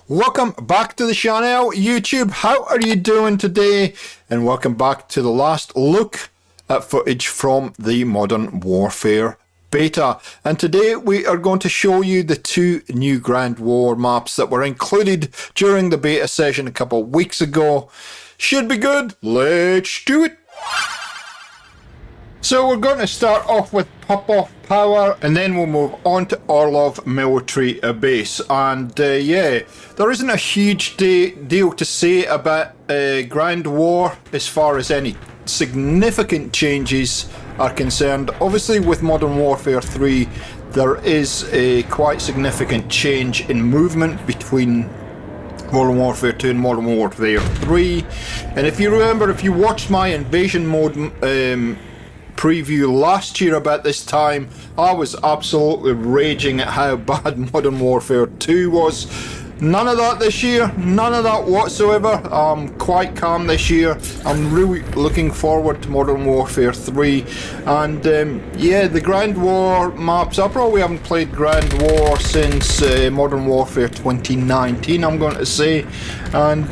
Welcome back to the channel, YouTube. How are you doing today? And welcome back to the last look at footage from the Modern Warfare beta. And today we are going to show you the two new Grand War maps that were included during the beta session a couple of weeks ago. Should be good. Let's do it. So we're going to start off with Pop-Off Power, and then we'll move on to Orlov Military Base. And yeah, there isn't a huge deal to say about Grand War as far as any significant changes are concerned. Obviously with Modern Warfare 3 there is a quite significant change in movement between Modern Warfare 2 and Modern Warfare 3. And if you remember, if you watched my invasion mode preview last year about this time, I was absolutely raging at how bad Modern Warfare 2 was. None of that this year, none of that whatsoever. I'm quite calm this year. I'm really looking forward to Modern Warfare 3. And yeah, the Grand War maps, I probably haven't played Grand War since Modern Warfare 2019, I'm going to say. And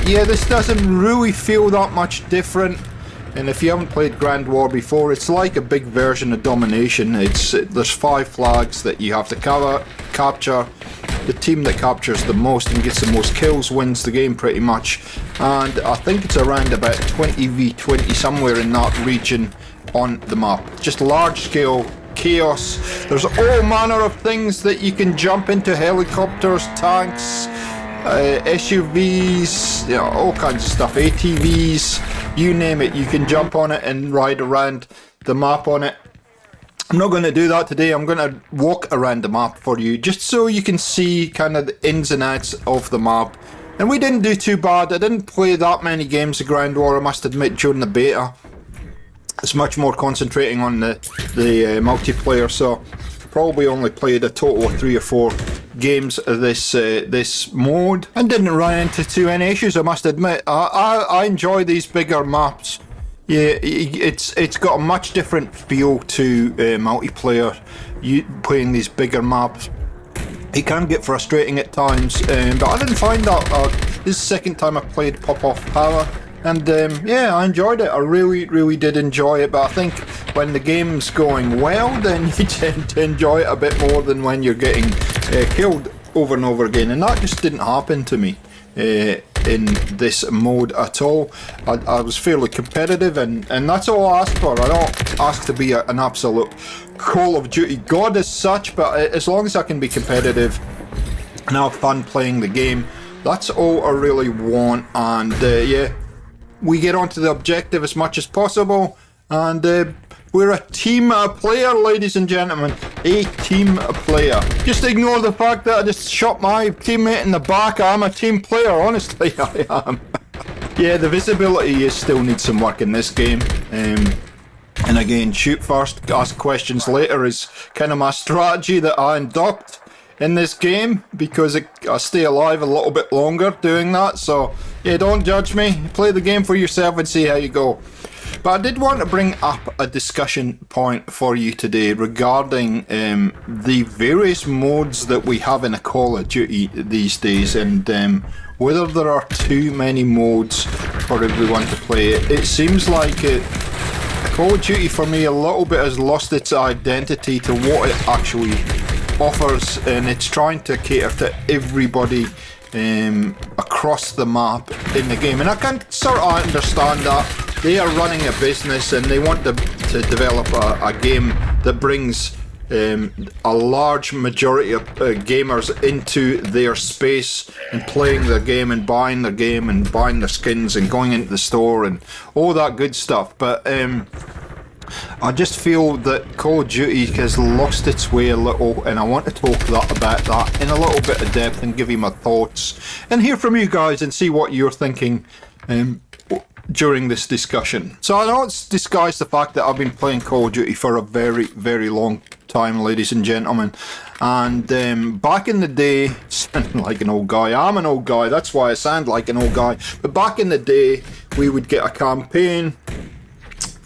yeah, this doesn't really feel that much different. And if you haven't played Grand War before, it's like a big version of Domination. There's 5 flags that you have to capture. The team that captures the most and gets the most kills wins the game pretty much. And I think it's around about 20v20, somewhere in that region on the map. Just large scale chaos. There's all manner of things that you can jump into: helicopters, tanks, SUVs, you know, all kinds of stuff, ATVs, you name it, you can jump on it and ride around the map on it. I'm not going to do that today. I'm going to walk around the map for you, just so you can see kind of the ins and outs of the map. And we didn't do too bad. I didn't play that many games of Grand War, I must admit, during the beta. It's much more concentrating on the multiplayer, so probably only played a total of 3 or 4 games of this mode, and didn't run into too many issues, I must admit. I enjoy these bigger maps. Yeah, it's got a much different feel to multiplayer. You playing these bigger maps, it can get frustrating at times, but I didn't find that. This is the second time I've played Pop-Off Power, and yeah, I enjoyed it. I really did enjoy it. But I think when the game's going well, then you tend to enjoy it a bit more than when you're getting killed over and over again, and that just didn't happen to me in this mode at all. I was fairly competitive, and that's all I ask for. I don't ask to be an absolute Call of Duty god as such, but as long as I can be competitive and have fun playing the game, that's all I really want. And yeah, we get onto the objective as much as possible, and we're a team player, ladies and gentlemen. A team player. Just ignore the fact that I just shot my teammate in the back. I'm a team player, honestly, I am. Yeah, the visibility still needs some work in this game. And again, shoot first, ask questions later is kind of my strategy that I adopt in this game, because I stay alive a little bit longer doing that. So yeah, don't judge me. Play the game for yourself and see how you go. But I did want to bring up a discussion point for you today regarding the various modes that we have in a Call of Duty these days, and whether there are too many modes for everyone to play. It seems like Call of Duty for me a little bit has lost its identity to what it actually offers, and it's trying to cater to everybody across the map in the game. And I can sort of understand that. They are running a business and they want to develop a game that brings a large majority of gamers into their space and playing their game and buying their game and buying their skins and going into the store and all that good stuff. But I just feel that Call of Duty has lost its way a little, and I want to talk about that in a little bit of depth and give you my thoughts and hear from you guys and see what you're thinking during this discussion. So I don't disguise the fact that I've been playing Call of Duty for a very long time, ladies and gentlemen. And back in the day, sounding like an old guy, I'm an old guy, that's why I sound like an old guy, but back in the day we would get a campaign,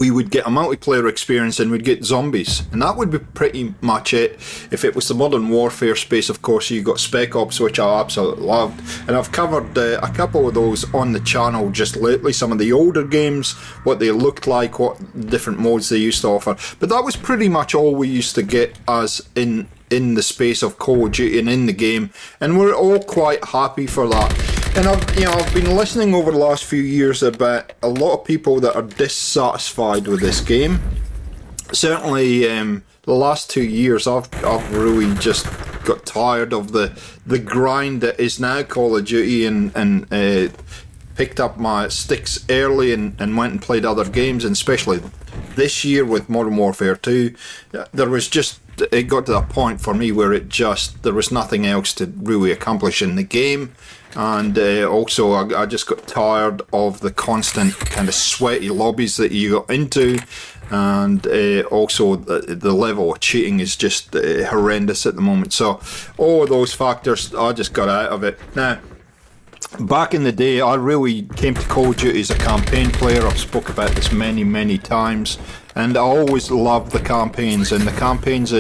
we would get a multiplayer experience and we'd get zombies, and that would be pretty much it. If it was the Modern Warfare space, of course, you got Spec Ops, which I absolutely loved, and I've covered a couple of those on the channel just lately, some of the older games, what they looked like, what different modes they used to offer, but that was pretty much all we used to get as in the space of Call of Duty and in the game, and we're all quite happy for that. And I've been listening over the last few years about a lot of people that are dissatisfied with this game. Certainly, the last 2 years, I've really just got tired of the grind that is now Call of Duty, and picked up my sticks early and went and played other games, and especially this year with Modern Warfare 2, it got to that point for me where there was nothing else to really accomplish in the game. And also I just got tired of the constant kind of sweaty lobbies that you got into, and also the level of cheating is just horrendous at the moment. So all of those factors, I just got out of it. Now, back in the day, I really came to Call of Duty as a campaign player. I've spoke about this many times, and I always loved the campaigns, and the campaigns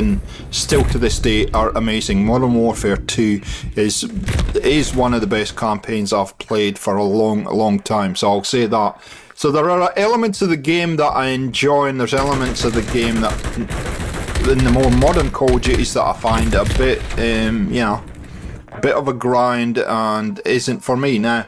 still to this day are amazing. Modern Warfare 2 is one of the best campaigns I've played for a long time, so I'll say that. So there are elements of the game that I enjoy, and there's elements of the game that in the more modern Call of Duties that I find a bit bit of a grind and isn't for me. Now,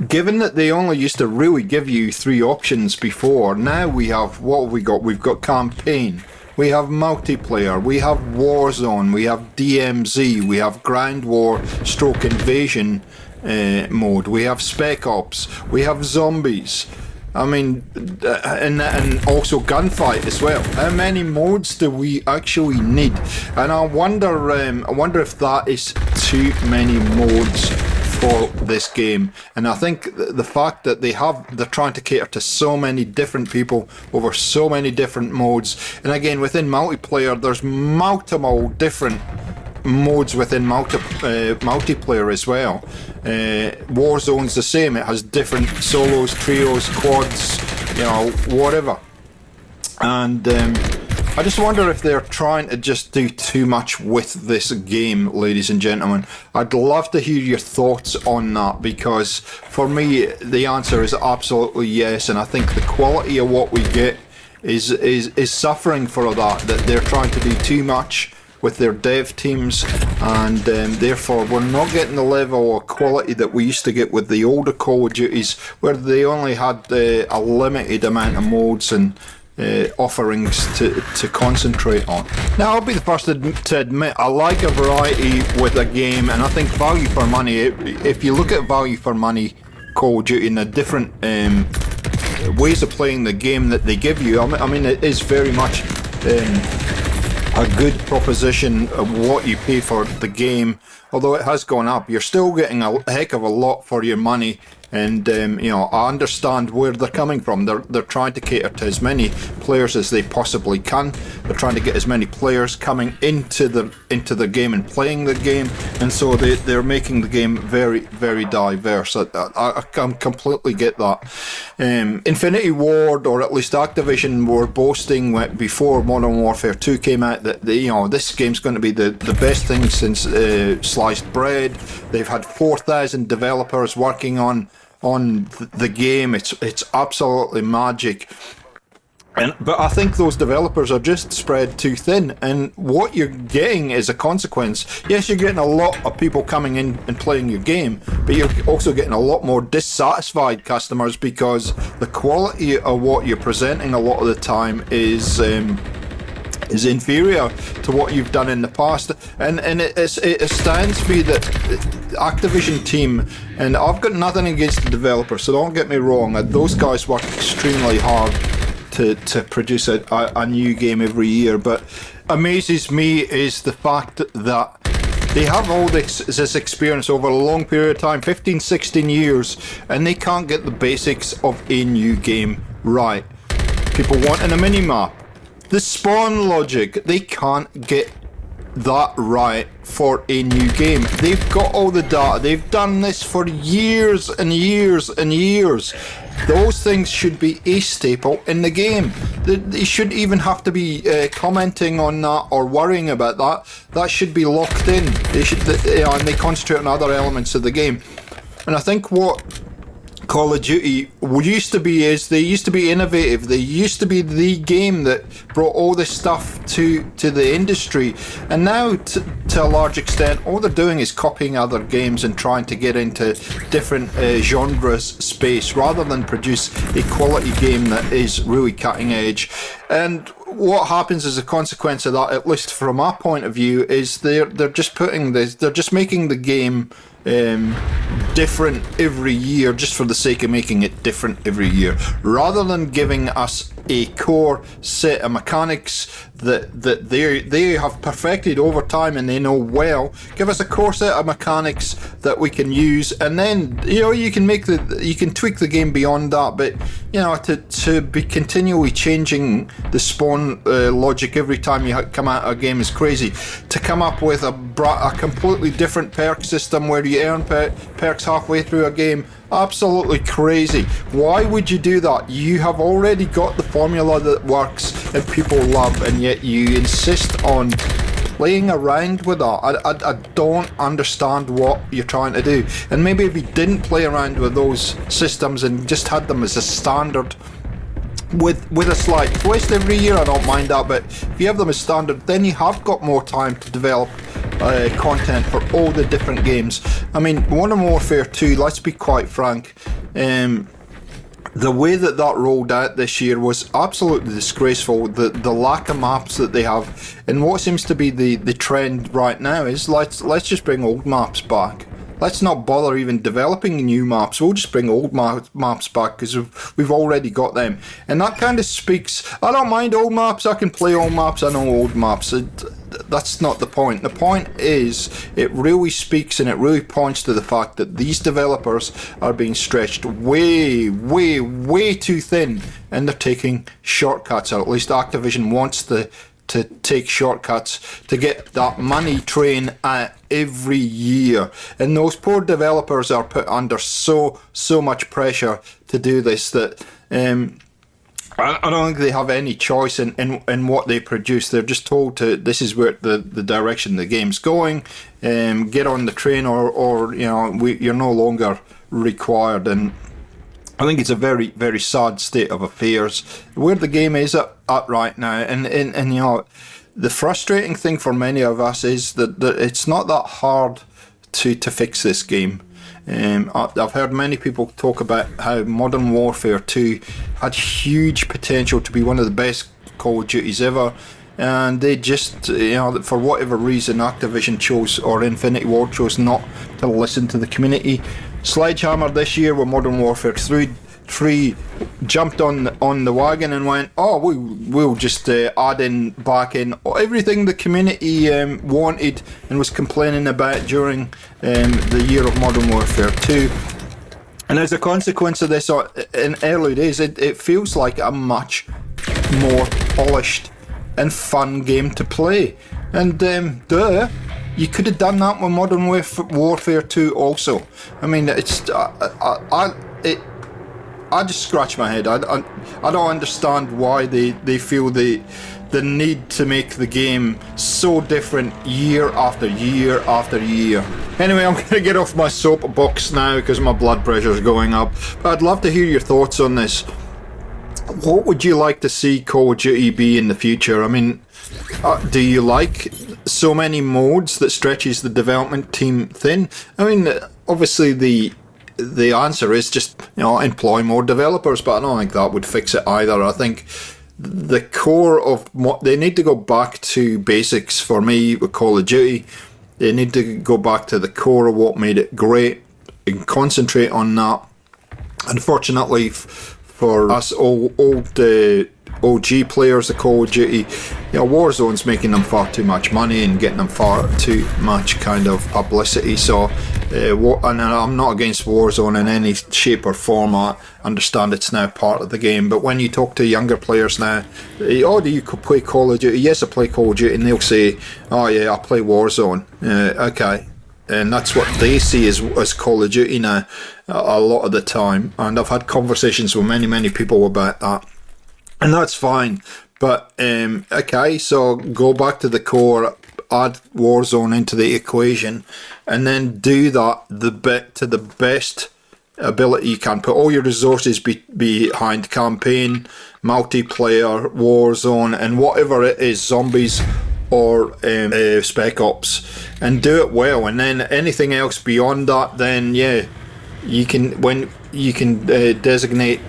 given that they only used to really give you 3 options before, now we have, what have we got? We've got campaign, we have multiplayer, we have Warzone, we have DMZ, we have Ground War stroke invasion mode, we have Spec Ops, we have zombies. I mean, and also gunfight as well. How many modes do we actually need? And I wonder if that is too many modes for this game. And I think the fact that they're trying to cater to so many different people over so many different modes. And again, within multiplayer, there's multiple different modes within multiplayer as well. Warzone's the same. It has different solos, trios, quads, whatever. And I just wonder if they're trying to just do too much with this game, ladies and gentlemen. I'd love to hear your thoughts on that, because for me the answer is absolutely yes, and I think the quality of what we get is suffering for that they're trying to do too much with their dev teams, and therefore we're not getting the level of quality that we used to get with the older Call of Duties, where they only had a limited amount of modes and offerings to concentrate on. Now, I'll be the first to admit I like a variety with a game, and I think value for money, if you look at value for money Call of Duty and the different ways of playing the game that they give you, I mean it is very much a good proposition of what you pay for the game. Although it has gone up, you're still getting a heck of a lot for your money. And I understand where they're coming from. They're trying to cater to as many players as they possibly can. They're trying to get as many players coming into the game and playing the game, and so they're making the game very diverse. I completely get that. Infinity Ward, or at least Activision, were boasting before Modern Warfare 2 came out that this game's going to be the best thing since sliced bread. They've had 4,000 developers working on the game. It's absolutely magic. But I think those developers are just spread too thin, and what you're getting is a consequence. Yes, you're getting a lot of people coming in and playing your game, but you're also getting a lot more dissatisfied customers, because the quality of what you're presenting a lot of the time is inferior to what you've done in the past, and it astounds me that Activision team, and I've got nothing against the developers, so don't get me wrong, those guys work extremely hard to produce a new game every year, but amazes me is the fact that they have all this experience over a long period of time, 15-16 years, and they can't get the basics of a new game right. People wanting a mini-map, the spawn logic, they can't get that right for a new game. They've got all the data. They've done this for years and years and years. Those things should be a staple in the game. They shouldn't even have to be commenting on that or worrying about that. That should be locked in. They should, and they concentrate on other elements of the game. And I think what Call of Duty used to be is they used to be innovative. They used to be the game that brought all this stuff to the industry, and now to a large extent all they're doing is copying other games and trying to get into different genres space rather than produce a quality game that is really cutting edge. And what happens as a consequence of that, at least from our point of view, is they're just putting this, they're just making the game different every year just for the sake of making it different every year, rather than giving us a core set of mechanics that they have perfected over time and they know well. Give us a core set of mechanics that we can use, and then you can tweak the game beyond that. But to be continually changing the spawn logic every time you come out of a game is crazy. To come up with a completely different perk system where you earn perks halfway through a game, absolutely crazy. Why would you do that? You have already got the formula that works and people love, and yet you insist on playing around with that. I don't understand what you're trying to do. And maybe if you didn't play around with those systems and just had them as a standard with a slight twist every year, I don't mind that. But if you have them as standard, then you have got more time to develop content for all the different games. I mean, Modern Warfare 2, let's be quite frank, the way that rolled out this year was absolutely disgraceful. The lack of maps that they have, and what seems to be the trend right now is let's just bring old maps back. Let's not bother even developing new maps. We'll just bring old maps back because we've already got them. And that kind of speaks. I don't mind old maps. I can play old maps. I know old maps. That's not the point. The point is, it really speaks and it really points to the fact that these developers are being stretched way, way, way too thin, and they're taking shortcuts. Or at least Activision wants to take shortcuts to get that money train at every year, and those poor developers are put under so much pressure to do this that I don't think they have any choice in what they produce. They're just told to, this is where the direction the game's going, get on the train or you're no longer required. And I think it's a very, very sad state of affairs where the game is at right now. And the frustrating thing for many of us is that it's not that hard to fix this game. I've heard many people talk about how Modern Warfare 2 had huge potential to be one of the best Call of Duties ever, and they just, for whatever reason, Activision chose, or Infinity Ward chose, not to listen to the community. Sledgehammer this year with Modern Warfare 3 jumped on the wagon and went, we'll just add back in everything the community wanted and was complaining about during the year of Modern Warfare 2. And as a consequence of this, in early days, it feels like a much more polished and fun game to play. And you could have done that with Modern Warfare 2 also. I mean, it's I just scratch my head. I don't understand why they feel the need to make the game so different year after year after year. Anyway, I'm going to get off my soapbox now because my blood pressure is going up. But I'd love to hear your thoughts on this. What would you like to see Call of Duty be in the future? I mean, do you like so many modes that stretches the development team thin? I mean, obviously the answer is just employ more developers, but I don't think that would fix it either. I think the core of they need to go back to basics for me with Call of Duty. They need to go back to the core of what made it great and concentrate on that. Unfortunately for us old OG players of Call of Duty, Warzone's making them far too much money and getting them far too much kind of publicity. So, and I'm not against Warzone in any shape or form. I understand it's now part of the game. But when you talk to younger players now, oh, do you play Call of Duty? Yes, I play Call of Duty. And they'll say, oh yeah, I play Warzone. Okay. And that's what they see as Call of Duty now, a lot of the time. And I've had conversations with many people about that. And that's fine. But, okay, so go back to the core, add Warzone into the equation, and then do that to the best ability you can. Put all your resources behind campaign, multiplayer, Warzone, and whatever it is, zombies or Spec Ops, and do it well. And then anything else beyond that, then yeah, you can designate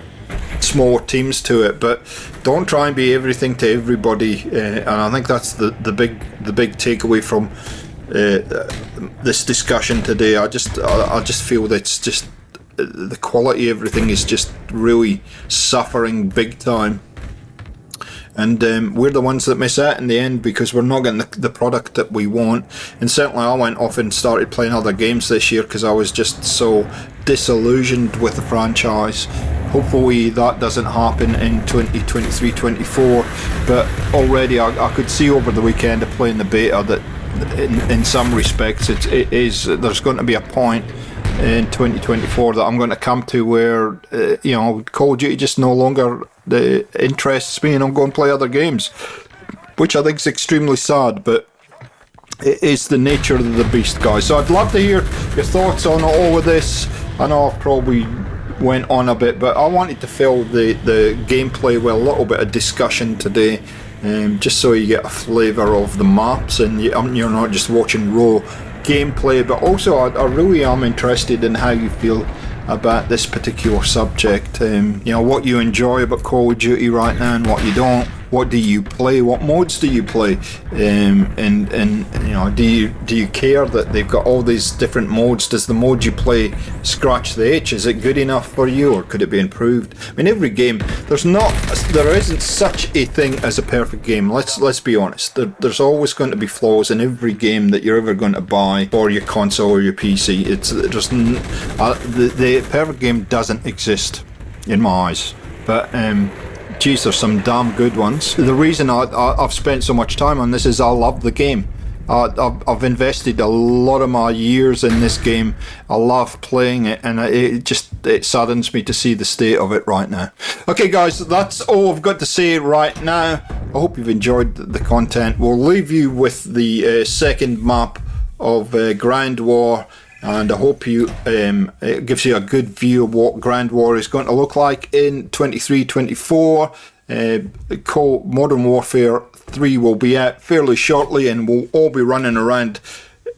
small teams to it, but don't try and be everything to everybody. And I think that's the big takeaway from this discussion today. I just feel that it's just the quality of everything is just really suffering big time. And we're the ones that miss out in the end because we're not getting the product that we want. And certainly I went off and started playing other games this year because I was just so disillusioned with the franchise. Hopefully that doesn't happen in 2023-24. But already I could see over the weekend of playing the beta that in some respects there's going to be a point in 2024 that I'm going to come to where Call of Duty just no longer interests me, and I'm going to play other games, which I think is extremely sad, but it is the nature of the beast, guys. So I'd love to hear your thoughts on all of this. I know I've probably went on a bit, but I wanted to fill the gameplay with a little bit of discussion today, just so you get a flavour of the maps and you're not just watching raw gameplay. But also I really am interested in how you feel about this particular subject. What you enjoy about Call of Duty right now and what you don't. What do you play? What modes do you play? And do you care that they've got all these different modes? Does the mode you play scratch the itch? Is it good enough for you, or could it be improved? I mean, every game, there isn't such a thing as a perfect game. Let's be honest. There's always going to be flaws in every game that you're ever going to buy for your console or your PC. The perfect game doesn't exist in my eyes. But geez, there's some damn good ones. The reason I've spent so much time on this is I love the game. I've invested a lot of my years in this game. I love playing it, and it saddens me to see the state of it right now. Okay guys, that's all I've got to say right now. I hope you've enjoyed the content. We'll leave you with the second map of Ground War, and I hope it gives you a good view of what Ground War is going to look like in 23-24. Modern Warfare 3 will be out fairly shortly, and we'll all be running around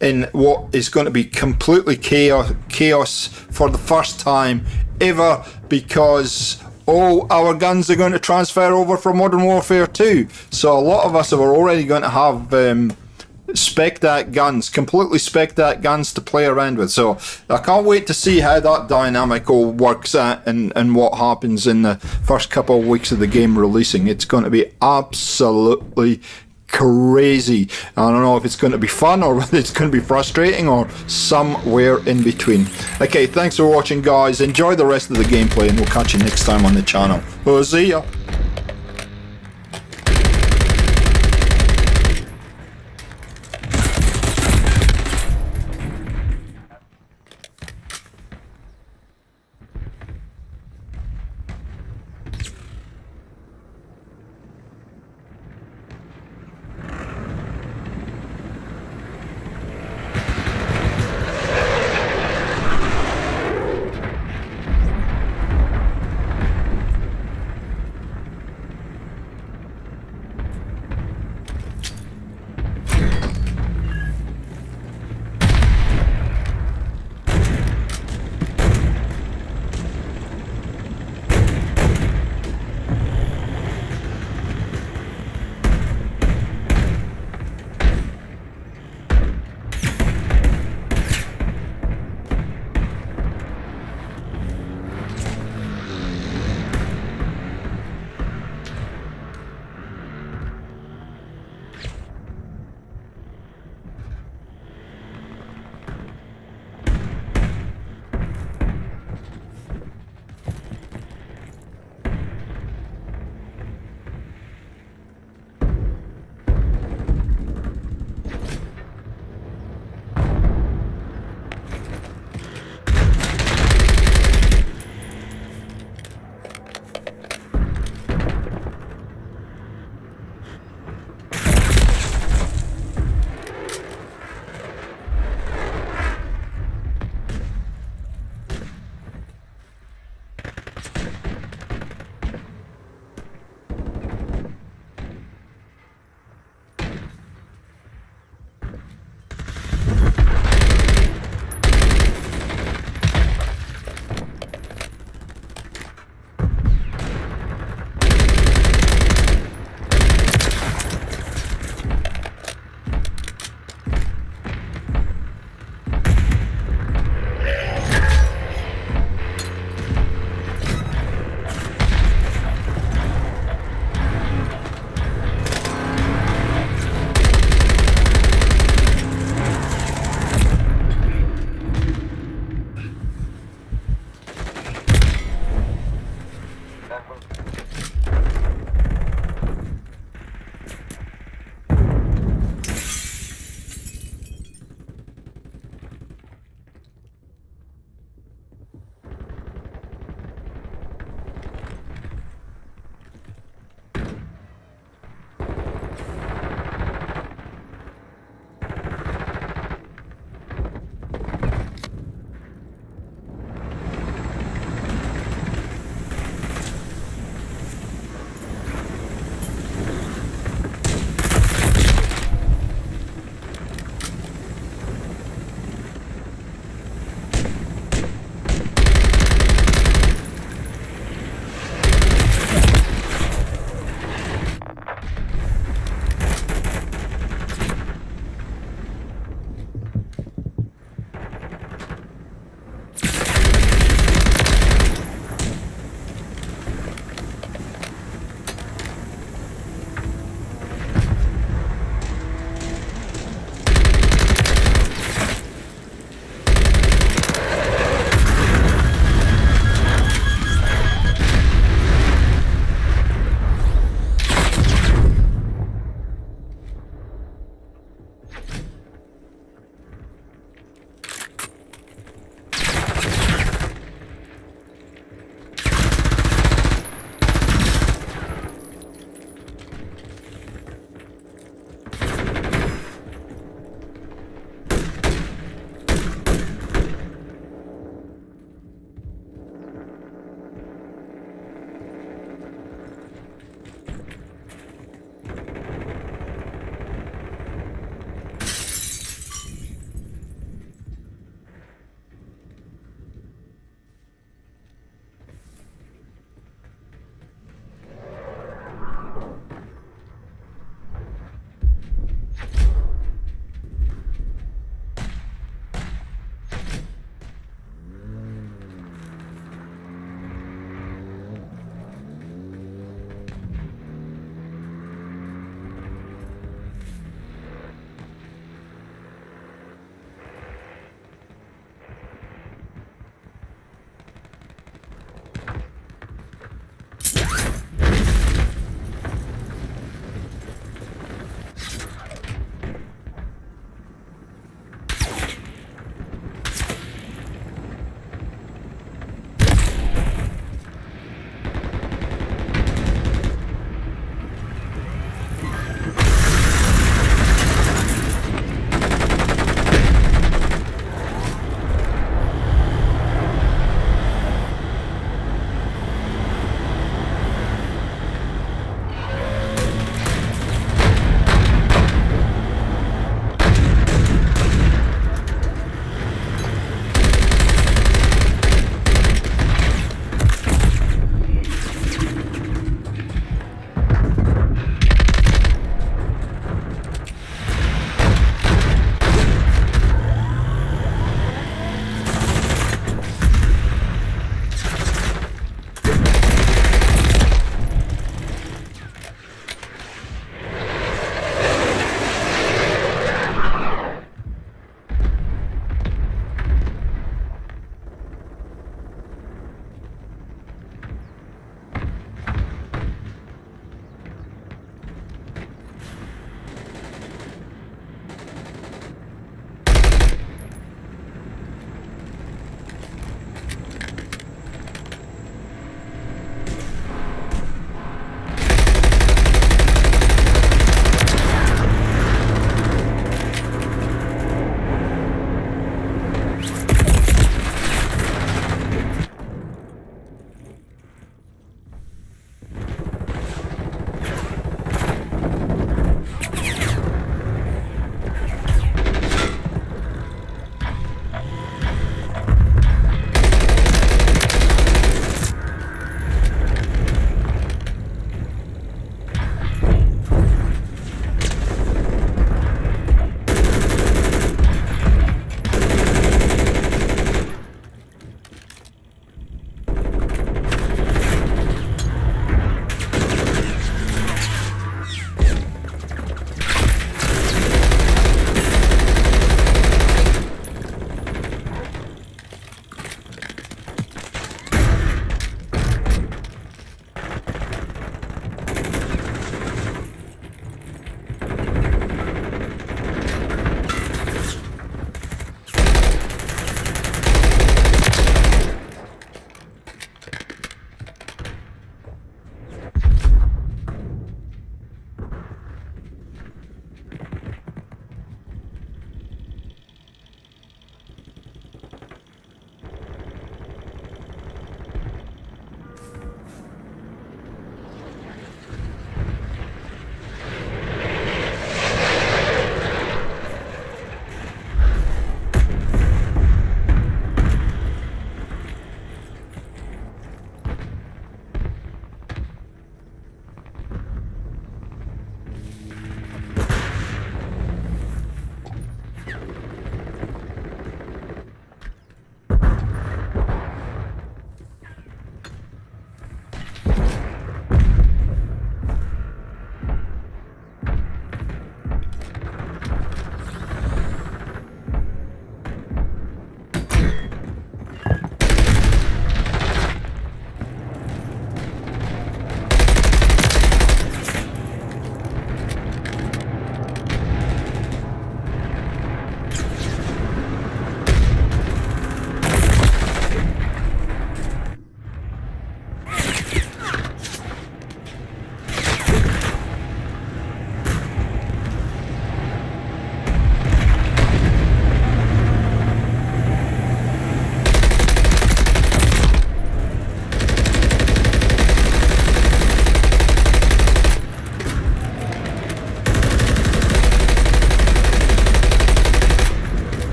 in what is going to be completely chaos for the first time ever, because all our guns are going to transfer over from Modern Warfare 2. So a lot of us are already going to have completely spec'd out guns to play around with. So I can't wait to see how that dynamic all works out and what happens in the first couple of weeks of the game releasing. It's going to be absolutely crazy. I don't know if it's going to be fun or whether it's going to be frustrating or somewhere in between. Okay, thanks for watching guys. Enjoy the rest of the gameplay, and we'll catch you next time on the channel. We'll see ya.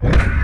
it.